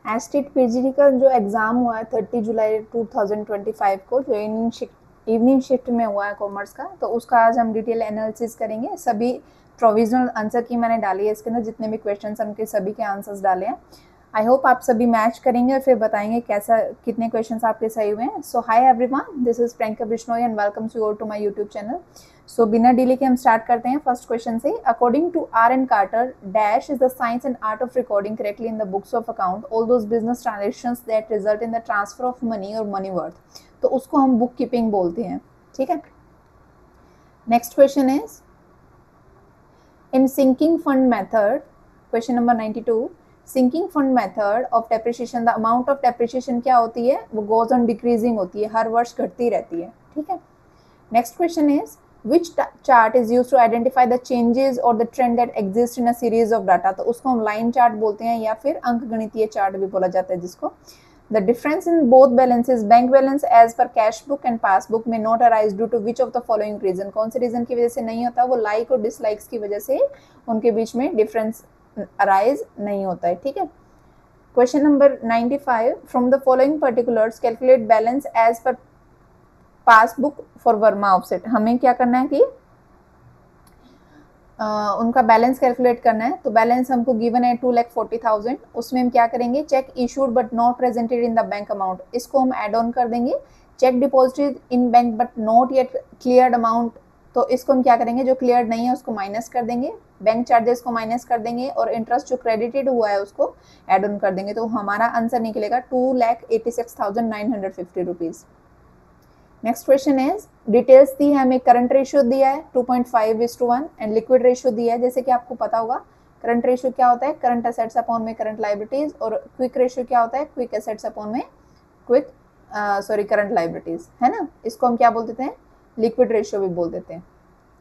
Estate PGD का जो exam हुआ है 30 जुलाई 2025 को, जो इवनिंग शिफ्ट में हुआ है कॉमर्स का, तो उसका आज हम डिटेल एनालिसिस करेंगे। सभी प्रोविजनल आंसर की मैंने डाली है इसके अंदर, जितने भी क्वेश्चन उनके सभी के आंसर्स डाले हैं। आई होप आप सभी मैच करेंगे और फिर बताएंगे कैसा कितने क्वेश्चंस आपके सही हुए हैं। So hi everyone, this is Priyanka Bishnoi and welcome you all to my YouTube channel. So बिना डिले के हम स्टार्ट करते हैं फर्स्ट क्वेश्चन से। According to R N Carter, dash is the science and art of recording correctly in the books of account all those business transactions that result in the transfer of money और money worth. तो उसको हम book keeping बोलते हैं, ठीक है। Next question is in sinking fund method, question number 92, sinking fund method of depreciation the amount of depreciation क्या होती है, वो गोज ऑन डिक्रीजिंग होती है, हर वर्ष घटती रहती है, ठीक है। Next question is which chart is used to identify the changes or the trend that exists in a series of data। तो उसको हम लाइन चार्ट बोलते हैं या फिर अंकगणितीय चार्ट भी बोला जाता है जिसको। The difference in both balances, bank balance as per cash book and passbook may not arise due to which of the following reason। कौन से रीजन की वजह से नहीं होता, वो लाइक और डिसलाइक्स की वजह से उनके बीच में डिफरेंस अराइज नहीं होता है, ठीक है। Question number 95, from the following particulars calculate balance as per passbook for Verma offset. हमें क्या करना है कि उनका बैलेंस कैलकुलेट करना है। तो बैलेंस हमको गिवन है 2,40,000, उसमें हम क्या करेंगे, check issued but not presented in the bank amount, इसको हम ऐड ऑन कर देंगे। Check deposited in bank but not yet cleared amount, तो इसको हम क्या करेंगे, जो क्लियर नहीं है उसको माइनस कर देंगे, बैंक चार्जेस को माइनस कर देंगे और इंटरेस्ट जो क्रेडिटेड हुआ है उसको ऐड ऑन कर देंगे। तो हमारा आंसर निकलेगा 2,86,950 rupees. Next question is details दी है हमें, करंट रेशियो दिया है 2.5:1 एंड लिक्विड रेशियो दिया है। जैसे कि आपको पता होगा करंट रेशियो क्या होता है, करंट एसेट्स अपॉन में करंट लाइबिलिटीज, और क्विक रेशियो क्या होता है, क्विक एसेट्स अपॉन में करंट लाइबिलिटीज, है ना। इसको हम क्या बोल देते हैं, लिक्विड रेशियो भी बोल देते हैं,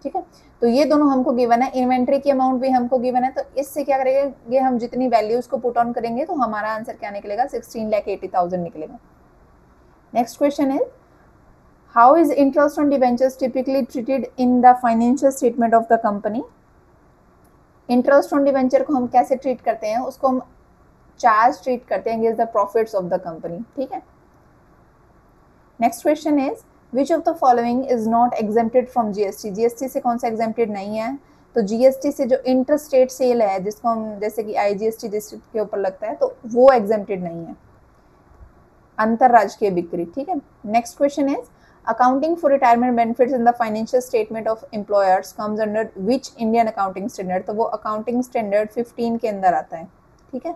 ठीक है। तो ये दोनों हमको गिवन है, इन्वेंट्री की अमाउंट भी हमको गिवन है। तो इससे क्या करेंगे, हम जितनी वैल्यूज को पुट ऑन करेंगे तो हमारा आंसर क्या निकलेगा, 16,80,000 निकलेगा। Next question is How is interest on debentures typically treated in the financial statement of the company? Interest on debenture को हम कैसे ट्रीट करते हैं, उसको हम चार्ज ट्रीट करते हैं against the profits of the company, ठीक है। Next question is which of the following is not exempted from GST. GST से कौन सा एग्जेम्प्टेड नहीं है, तो जीएसटी से जो इंटर स्टेट सेल है, जिसको हम जैसे कि आईजीएसटी डिस्ट्रिक्ट के ऊपर लगता है, तो वो एग्जेम्प्टेड नहीं है, अंतरराज्यीय बिक्री, ठीक है। Next question is Accounting for retirement benefits in the financial statement of employers comes under which Indian accounting standard? तो वो accounting standard 15 के अंदर आता है, ठीक है।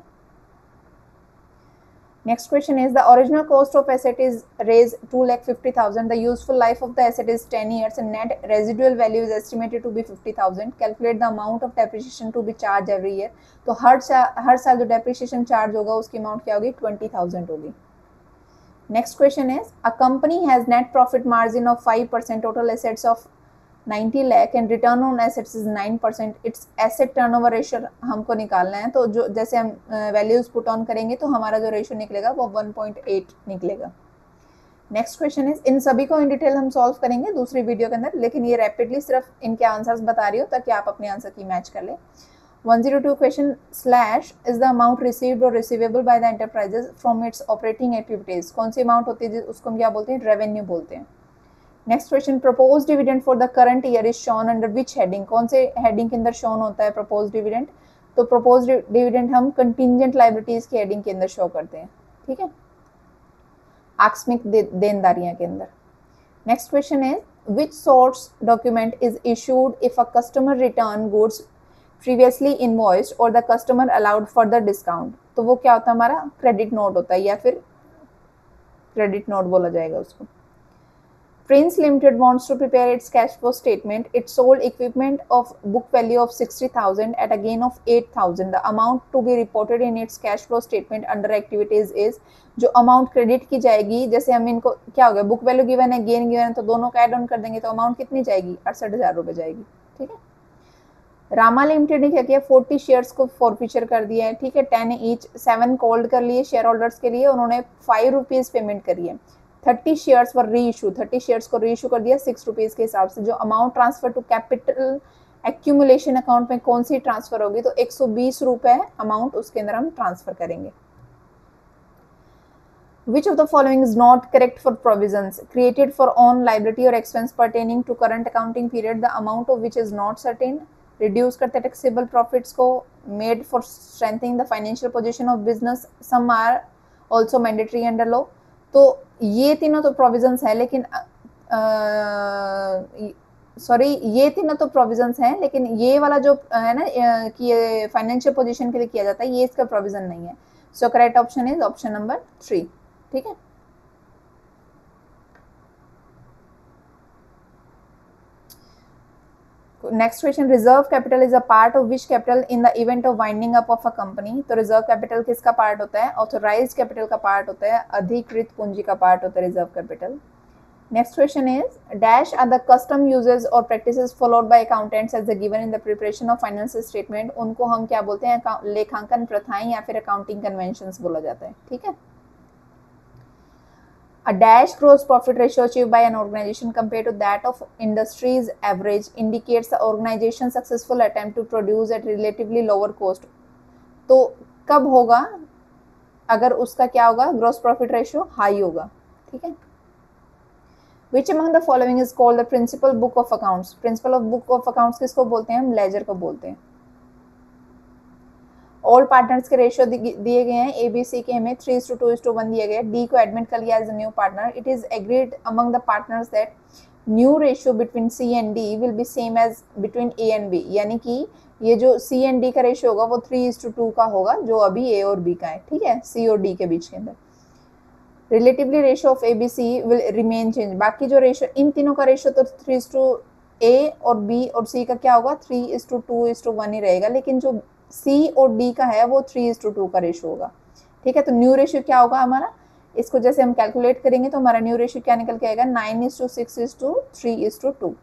Next question is the original cost of asset is raised 2,50,000. The useful life of the asset is 10 years and net residual value is estimated to be 50,000. Calculate the amount of depreciation to be charged every year. तो हर साल जो depreciation charge होगा उसकी amount क्या होगी, 20,000 होगी। Next question is a company has net profit margin of 5%, total assets of 90 lakh and return on assets is 9%. its asset turnover ratio हमको निकालना है। तो जो जैसे हम वैल्यूज पुट ऑन करेंगे तो हमारा जो रेशियो निकलेगा वो 1.8 निकलेगा। नेक्स्ट क्वेश्चन इज, इन सभी को इन डिटेल हम सॉल्व करेंगे दूसरी वीडियो के अंदर, लेकिन ये रैपिडली सिर्फ इनके आंसर्स बता रही हो ताकि आप अपने आंसर की मैच कर ले। 102 question slash is the amount received or receivable by the enterprises from its operating activities। कौन सी अमाउंट होती है उसको हम क्या बोलते हैं, रेवेन्यू बोलते हैं। Next question, propose dividend for the current year is shown under which heading. कौन से हेडिंग के अंदर शोन होता है प्रपोज डिविडेंड, तो प्रपोज डिविडेंड हम कंटिंजेंट लाइबिलिटीज की हेडिंग के अंदर शो करते हैं, ठीक है, आकस्मिक देनदारियां के अंदर। Next question is which source document is issued if a customer return goods previously invoiced और the customer allowed further discount. तो वो क्या होता है, हमारा क्रेडिट नोट होता है या फिर क्रेडिट नोट बोला जाएगा उसको। Prince limited wants to prepare its cash flow statement, it sold equipment of book value of 60,000 at a gain of 8,000। The amount to be reported in its cash flow statement under activities is, जो amount credit की जाएगी, जैसे हम इनको क्या हो गया, book value given है, गेन गिवन है, तो दोनों का एड ऑन कर देंगे तो अमाउंट कितनी जाएगी, 68,000 रुपये जाएगी, ठीक है। रामा लिमिटेड ने क्या किया, 40 शेयर्स को फॉरफीचर कर दिया है, ठीक है, 10 ईच, 7 कॉल्ड कर लिए शेयर होल्डर्स के लिए, उन्होंने 5 रुपीज़ पेमेंट करी है। 30 शेयर्स फॉर री इशू, 30 शेयर्स को री इशू कर दिया 6 रुपीज़ के हिसाब से। जो amount transfer to capital accumulation account में कौन सी ट्रांसफर होगी, तो 120 रुपये अमाउंट उसके अंदर हम ट्रांसफर करेंगे। Which of the following is not correct for provisions created for own liability or expense pertaining to current accounting period, the amount of which is not certain, reduce करते taxable profits को, made for strengthening the financial position of business, some are also mandatory under law. तो ये तीनों तो provisions है, लेकिन sorry ये तीनों तो प्रोविजंस हैं, लेकिन ये वाला जो है ना कि ये फाइनेंशियल पोजीशन के लिए किया जाता है, ये इसका प्रोविजन नहीं है. So correct option is option number 3. ठीक है. Next question, reserve capital is a part of which capital in the event of winding up of a company. तो रिजर्व कैपिटल किसका पार्ट होता है? ऑथोराइज्ड कैपिटल का part होता है, अधिकृत पूंजी का पार्ट होता है reserve capital. Next question is, dash are the custom uses or practices followed by accountants as given in the preparation of financial statement. उनको हम क्या बोलते हैं? लेखांकन प्रथाएं या फिर accounting conventions बोला जाता है. ठीक है. A dash gross profit ratio achieved by an organization compared to that of industry's average indicates the organization's successful attempt to produce at relatively lower cost. तो कब होगा? अगर उसका क्या होगा? ग्रोस प्रॉफिट रेशियो हाई होगा. ठीक है. Which among the following is called the principal book of accounts? Principal of book of accounts किसको बोलते हैं? हम लेजर को बोलते हैं. ऑल पार्टनर्स के रेशियो दिए गए हैं. ABC के हमें 3:2:1 दिया गया. D को एडमिट कर लिया as a new partner. It is agreed among the partners that new ratio between C and D will be same as between A and B. यानी कि ये जो C एंड D का रेशियो होगा वो 3:2 का होगा, जो अभी A और B का है. ठीक है, C और D के बीच के अंदर. Relatively ratio of ABC will remain change. बाकी जो रेशियो, इन तीनों का रेशियो तो 3:A और B और C का क्या होगा? 3:2:1 ही रहेगा. लेकिन जो C और D का है वो 3:2 का रेशियो होगा. ठीक है. तो न्यू रेशियो क्या होगा हमारा? इसको जैसे हम कैलकुलेट करेंगे तो हमारा न्यू रेशियो क्या निकल के आएगा? 9:6:3:2.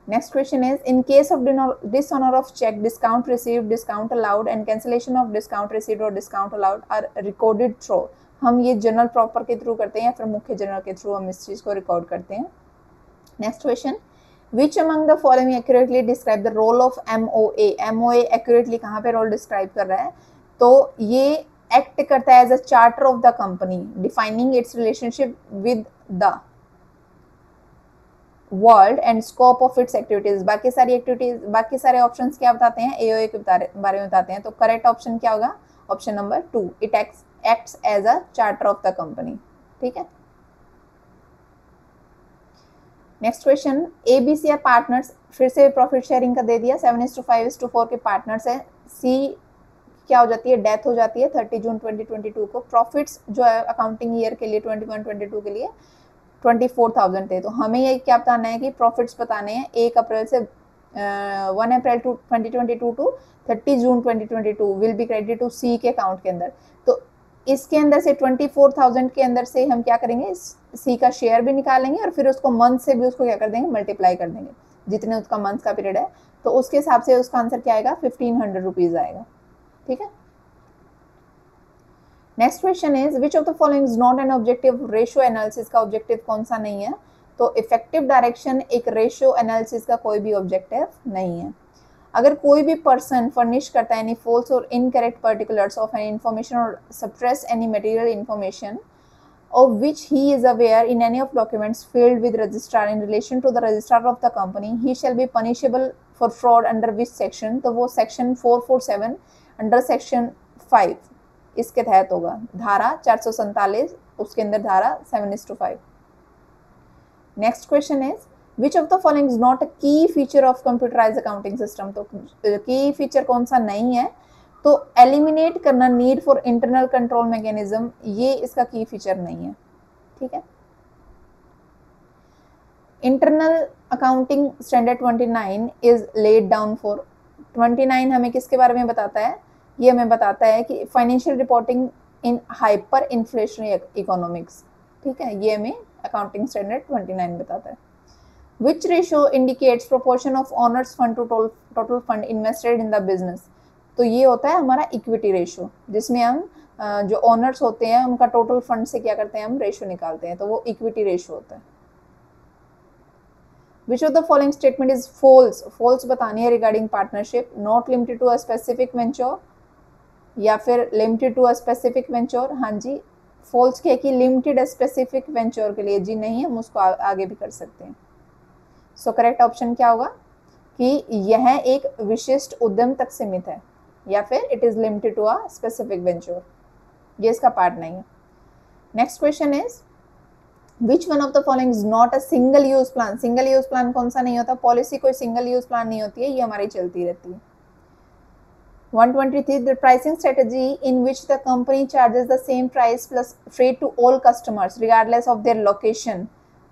Next question is, in case of dishonour of cheque, discount received, discount allowed and cancellation of discount received और discount allowed are recorded through. हम ये जनरल प्रॉपर के थ्रू करते हैं या फिर मुख्य जनरल के थ्रू हम इस चीज को रिकॉर्ड करते हैं. Next question, which among the following accurately describe the role of MOA. MOA accurately कहाँ पे रोल डिस्क्राइब कर रहा है? तो ये एक्ट करता है as a charter of the company, defining its relationship with the world and scope of its activities. बाकी सारी एक्टिविटीज, बाकी सारे ऑप्शंस क्या बताते हैं? AOA के बारे में बताते हैं. तो करेक्ट ऑप्शन क्या होगा? Option number 2. It acts as a charter of the company. ठीक है. नेक्स्ट क्वेश्चन, ABC पार्टनर्स, फिर से प्रॉफिट शेयरिंग का दे दिया. 7:5:4 के पार्टनर्स है. C क्या हो जाती है? डेथ हो जाती है 30 जून 2022 को. प्रॉफिट्स जो है अकाउंटिंग ईयर के लिए 21-22 के लिए 24,000 थे. तो हमें ये क्या बताना है कि प्रॉफिट्स बताने हैं 1 अप्रैल से 1 April 2022 to 30 June 2022 will be credit to C के अकाउंट के अंदर. तो इसके अंदर से 24,000 के अंदर से हम क्या करेंगे? C का शेयर भी निकालेंगे और फिर उसको मंथ से भी उसको क्या कर देंगे? मल्टीप्लाई कर देंगे, जितने उसका मंथ का पीरियड है. तो उसके हिसाब से उसका आंसर क्या आएगा? 1,500 रुपीज आएगा. ठीक है. Next question is, which of the following is not an objective ratio analysis का ऑब्जेक्टिव कौन सा नहीं है? तो इफेक्टिव डायरेक्शन एक रेशियो एनालिसिस का कोई भी ऑब्जेक्टिव नहीं है. अगर कोई भी पर्सन फर्निश करता है एनी फॉल्स और incorrect particulars of an information और suppress any material information of which he is aware in any of documents filed with registrar in relation to the registrar of the company, he shall be punishable for fraud under which section? तो वो section 447 under section 5 इसके तहत होगा. धारा 447 उसके अंदर धारा 7:5. Next question is, which of the following is not a key feature of computerize accounting system. तो की फीचर कौन सा नहीं है? तो एलिमिनेट करना need for internal control mechanism, ये इसका की फीचर नहीं है. ठीक है. Internal accounting standard 29 is laid down for. 29 हमें किसके बारे में बताता है? ये हमें बताता है कि financial reporting in hyper inflationary economics. ठीक है, ये हमें अकाउंटिंग स्टैंडर्ड 29 बताता है. Which ratio indicates proportion of owners fund to total fund invested in the business. तो ये होता है हमारा इक्विटी रेशियो, जिसमें हम जो ओनर्स होते हैं उनका टोटल फंड से क्या करते हैं? हम रेशियो निकालते हैं. तो वो इक्विटी रेशियो होता है. Which of the following statement is false. False बतानी है regarding partnership. Not limited to a specific venture या फिर limited to a specific venture. हाँ जी, फॉल्स क्या है कि लिमिटेड स्पेसिफिक वेंचर के लिए, जी नहीं, हम उसको आगे भी कर सकते हैं। सो करेक्ट ऑप्शन क्या होगा कि यह एक विशिष्ट उद्यम तक सीमित है, या फिर it is limited to a specific venture, ये इसका पार्ट नहीं है। Next question is which one of the following is not a single use plan. Single use plan कौन सा नहीं होता, पॉलिसी कोई सिंगल यूज प्लान नहीं होती है, ये हमारी चलती रहती है। 123 the pricing strategy in which the company charges the same price plus freight to all customers regardless of their location।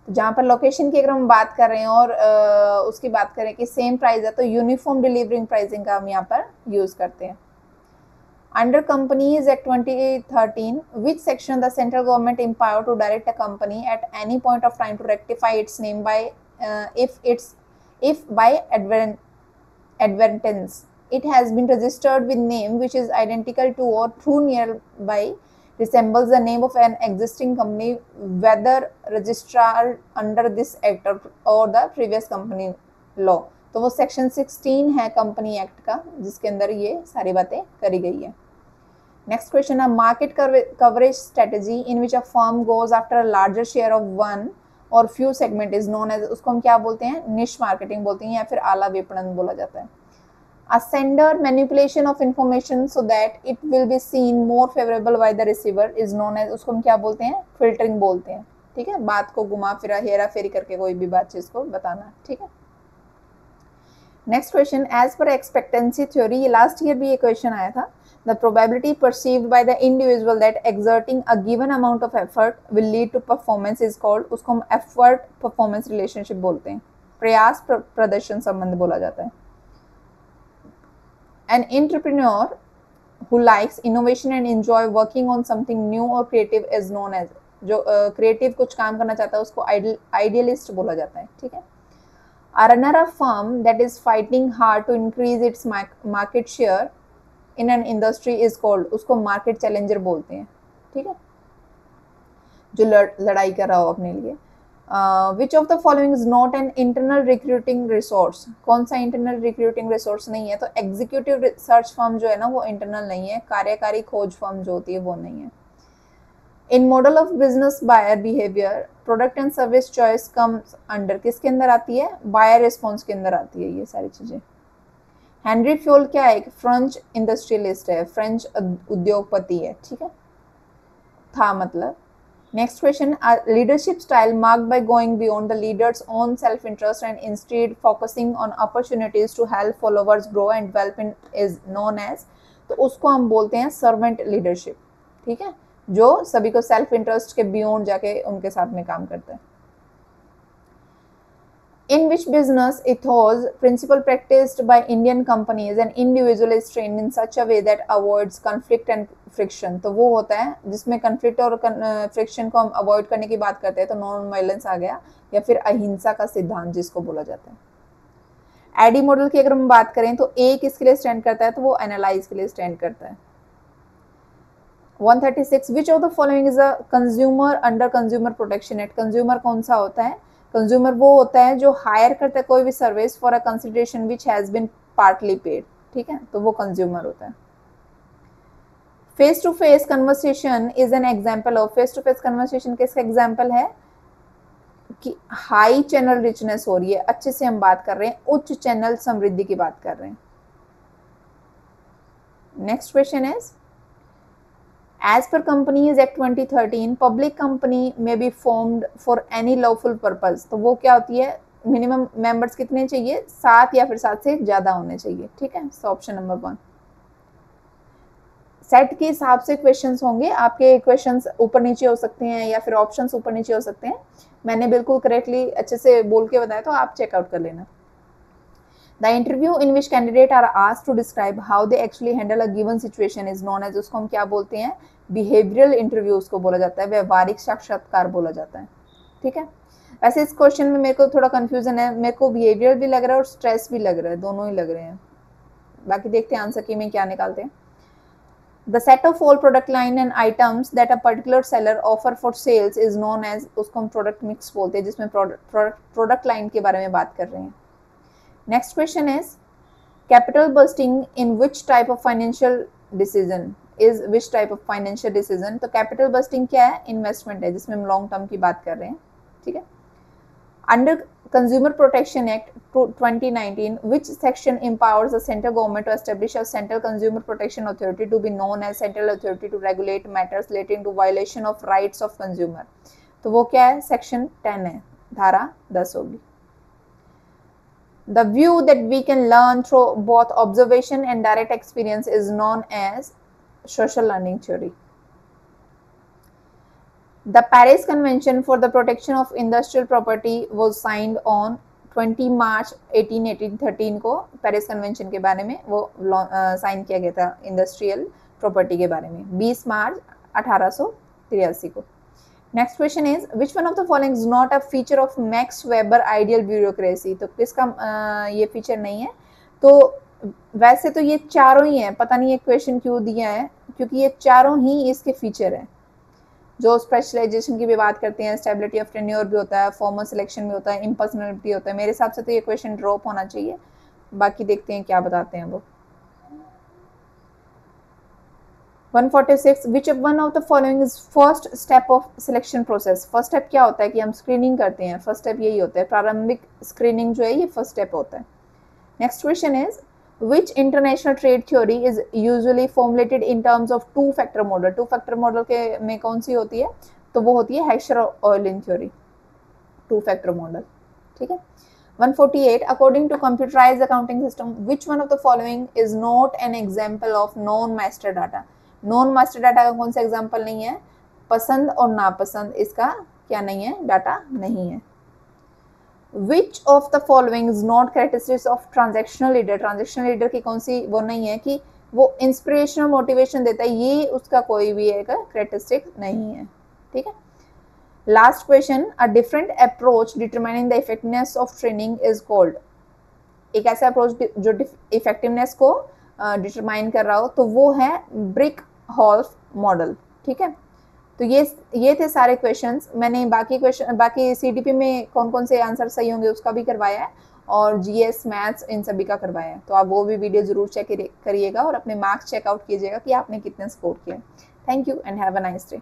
तो जहाँ पर लोकेशन की अगर हम बात कर रहे हैं और उसकी बात करें कि सेम प्राइस है, तो यूनिफॉर्म डिलीवरिंग प्राइसिंग का हम यहाँ पर यूज करते हैं। Under companies act 2013 which section the central government empowered to direct a company at any point of time to rectify its name by if by advertence it has been registered with name which is identical to or through nearby resembles the name of an existing company whether registered under this act or the previous company law। तो वो section 16 है company act का, जिसके अंदर ये सारी बातें करी गई है। नेक्स्ट क्वेश्चन है market coverage strategy in which a firm goes after a larger share of one और few segment is known as, उसको हम क्या बोलते हैं, निश मार्केटिंग बोलते हैं, या फिर आला विपणन बोला जाता है। A sender manipulation of information so that it will be seen more favorable by the receiver is known as, उसको हम क्या बोलते हैं, फिल्टरिंग बोलते हैं। ठीक है, बात को घुमा फिरा हेरा फेरी करके कोई भी बात चीज को बताना। ठीक है, next question as per expectancy theory, ये लास्ट ईयर भी ये क्वेश्चन आया था। The probability perceived by the individual that exerting a given amount of effort will lead to performance is called, उसको हम effort performance relationship बोलते हैं, प्रयास प्रदर्शन संबंध बोला जाता है। An entrepreneur who likes innovation and enjoy working on something new or creative is known as, जो creative कुछ काम करना चाहता है उसको idealist बोला जाता है। ठीक है, a runner-up firm that is fighting hard to increase its market share in an industry is called, उसको market challenger बोलते हैं। ठीक है, जो लड़ाई कर रहा हो अपने लिए। विच of the following is not an internal recruiting resource, कौन सा इंटरनल रिक्रूटिंग रिसोर्स नहीं है, तो एग्जीक्यूटिव रिसर्च फर्म जो है ना वो इंटरनल नहीं है, कार्यकारी खोज फर्म जो होती है वो नहीं है। In model of business buyer behaviour product and service choice comes under, किसके अंदर आती है, बायर रिस्पॉन्स के अंदर आती है ये सारी चीजें। हेनरी फ्योल क्या है, एक फ्रेंच इंडस्ट्रियलिस्ट है, फ्रेंच उद्योगपति है। ठीक है, था मतलब। Next question, a leadership style marked by going beyond the leader's own self-interest and instead focusing on opportunities to help followers grow and develop is known as, तो उसको हम बोलते हैं servant leadership। ठीक है, जो सभी को सेल्फ इंटरेस्ट के बियॉन्ड जाके उनके साथ में काम करता है। In which business ethos principle practiced by Indian companies and individual is trained in such a way that avoids conflict and friction, तो वो होता है जिसमें conflict और friction को हम avoid करने की बात करते हैं, तो नॉन वायलेंस आ गया, या फिर अहिंसा का सिद्धांत जिसको बोला जाता है। एडी मॉडल की अगर हम बात करें तो ए किसके लिए स्टैंड करता है, तो वो एनालाइज के लिए स्टैंड करता है। 136 विच of the following is a consumer under consumer protection act, consumer कौन सा होता है, कंज्यूमर वो होता है जो हायर करता है कोई भी service for a consideration which has been partly paid. ठीक है, तो वो कंज्यूमर होता है। Face to face conversation is an example of, face to face conversation किसका एग्जाम्पल है कि हाई चैनल रिचनेस हो रही है, अच्छे से हम बात कर रहे हैं, उच्च चैनल समृद्धि की बात कर रहे हैं। Next question is As per Companies Act 2013, public company may be formed for any lawful purpose, तो वो क्या होती है, मिनिमम मेंबर्स कितने चाहिए, 7 या फिर 7 से ज्यादा होने चाहिए। ठीक है, सो ऑप्शन नंबर 1। सेट के हिसाब से क्वेश्चंस होंगे, आपके क्वेश्चंस ऊपर नीचे हो सकते हैं या फिर ऑप्शंस ऊपर नीचे हो सकते हैं। मैंने बिल्कुल करेक्टली अच्छे से बोल के बताया, तो आप चेकआउट कर लेना। The interview in which candidates are asked to describe how they actually handle a given situation is known as, उसको हम क्या बोलते हैं, behavioral interview उसको बोला जाता है, व्यवहारिक साक्षात्कार बोला जाता है। ठीक है, वैसे इस क्वेश्चन में मेरे को थोड़ा कंफ्यूजन है, मेरे को बिहेवियर भी लग रहा है और स्ट्रेस भी लग रहा है, दोनों ही लग रहे हैं। बाकी देखते हैं आंसर की में क्या निकालते हैं। The set of all product line and items that a particular seller offer for sales is known as, उसको हम प्रोडक्ट मिक्स बोलते हैं, जिसमें प्रोडक्ट लाइन के बारे में बात कर रहे हैं। Next question is capital bursting in which type of financial decision, is which type of financial decision. तो कैपिटल बस्टिंग क्या है, इन्वेस्टमेंट है जिसमें हम लॉन्ग टर्म की बात कर रहे हैं, ठीक है। Under Consumer Protection Act 2019, which section empowers the central government to establish a central consumer protection authority to be known as central authority to regulate matters relating to violation of rights of consumer? तो वो क्या है, section 10 है, धारा 10 होगी। The view that we can learn through both observation and direct experience is known as social learning theory. The Paris Convention for the Protection of Industrial Property was signed on 20 मार्च 1813 को Paris convention के बारे में वो sign किया गया था industrial property के बारे में 20 मार्च 1883 को। Next question is which one of the following is not a feature of max weber ideal bureaucracy. तो किसका ये फीचर नहीं है, तो वैसे तो ये चारों ही हैं, पता नहीं ये क्वेश्चन क्यों दिया है, क्योंकि ये चारों ही इसके फीचर हैं। जो स्पेशलाइजेशन की भी बात करते हैं, स्टेबिलिटी ऑफ टेन्योर भी होता है, फॉर्मल सिलेक्शन भी होता है, इम्पर्सनलिटी होता है। मेरे हिसाब से तो ये क्वेश्चन ड्रॉप होना चाहिए, बाकी देखते हैं क्या बताते हैं वो। 146 विच one of the following is first step of selection process. First step क्या होता है कि हम स्क्रीनिंग करते हैं, फर्स्ट स्टेप यही होता है, प्रारंभिक स्क्रीनिंग जो है ये फर्स्ट स्टेप होता है। Next question is Which international trade theory is usually formulated in terms of two-factor model? Two-factor model के में कौन सी होती है, तो वो होती है Heckscher-Ohlin theory, two-factor model, ठीक है। 148 According to computerized accounting system, which one of the following is not an example of non-master data? Non-master data का कौन सा एग्जाम्पल नहीं है, पसंद और नापसंद इसका क्या नहीं है, डाटा नहीं है। Which of the following is not characteristics of transactional leader? Transactional leader की कौन सी वो नहीं है कि वो इंस्पिरेशनल मोटिवेशन देता है, ये उसका कोई भी एक कैरेक्टरिस्टिक नहीं है, ठीक है। Last question, a different approach determining the effectiveness of training is called. एक ऐसा अप्रोच जो इफेक्टिवनेस को डिटरमाइन कर रहा हो, तो वो है ब्रिक हॉल्फ मॉडल, ठीक है। तो ये थे सारे क्वेश्चंस। मैंने बाकी सीडीपी में कौन कौन से आंसर सही होंगे उसका भी करवाया है, और जीएस मैथ्स इन सभी का करवाया है। तो आप वो भी वीडियो जरूर चेक करिएगा और अपने मार्क्स चेकआउट कीजिएगा कि आपने कितने स्कोर किए। Thank you and have a nice day.